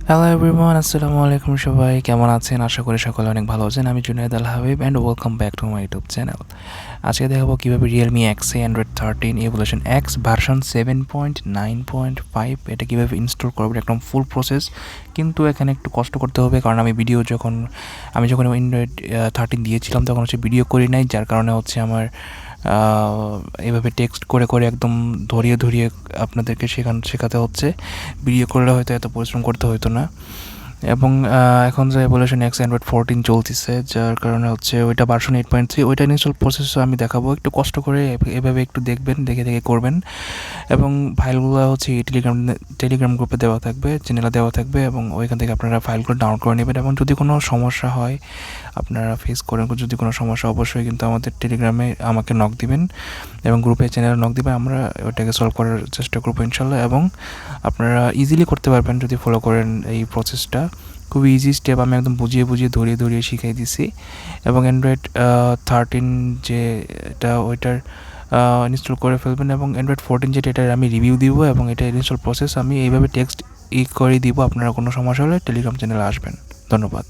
Hello everyone, আসসালামু আলাইকুম। সবাই কেমন আছেন? আশা করি সকলে অনেক ভালো আছেন। আমি Junaid Al Habib and welcome back to my YouTube channel. আজকে দেখাবো কীভাবে রিয়েলমি এক্সে অ্যান্ড্রয়েড 13 ইভোলিউশন এক্স ভার্সন 7.9.5 এটা কীভাবে ইনস্টল করবেন, একদম ফুল প্রসেস। কিন্তু এখানে একটু কষ্ট করতে হবে, কারণ আমি যখন অ্যান্ড্রয়েড 13 দিয়েছিলাম তখন ভিডিও করি নাই, যার কারণে আমার এভাবে টেক্সট করে করে একদম ধরিয়ে আপনাদেরকে শেখাতে হচ্ছে। ভিডিও করলে হয়তো এত পরিশ্রম করতে হতো না। এবং এখন যে এভোলিউশন এক্স অ্যান্ড্রয়েড 14 চলতেছে, যার কারণে ওইটা ভার্সন 8.3 ওইটা ইনস্টল প্রসেসও আমি দেখাবো। একটু কষ্ট করে এভাবে একটু দেখবেন, দেখে করবেন। এবং ফাইলগুলো টেলিগ্রাম গ্রুপে দেওয়া থাকবে, চ্যানেলে দেওয়া থাকবে, এবং ওইখান থেকে আপনারা ফাইলগুলো ডাউনলোড করে নেবেন। এবং যদি কোনো সমস্যা হয়, আপনারা ফেস করেন যদি কোনো সমস্যা, অবশ্যই কিন্তু আমাদের টেলিগ্রামে আমাকে নক দিবেন এবং গ্রুপে চ্যানেলে নক দিবেন। আমরা ওইটাকে সলভ করার চেষ্টা করবো ইনশাল্লাহ। এবং আপনারা ইজিলি করতে পারবেন যদি ফলো করেন এই প্রসেসটা। খুবই ইজি স্টেপ, আমি একদম বুঝিয়ে ধরিয়ে শিখিয়ে দিছি। এবং অ্যান্ড্রয়েড 13 যে ওইটার ইনস্টল করে ফেলবেন। এবং অ্যান্ড্রয়েড 14 যেটা, এটার আমি রিভিউ দিব এবং এটা ইনস্টল প্রসেস আমি এইভাবে টেক্সট করে দিব। আপনারা কোনো সমস্যা হলে টেলিগ্রাম চ্যানেলে আসবেন। ধন্যবাদ।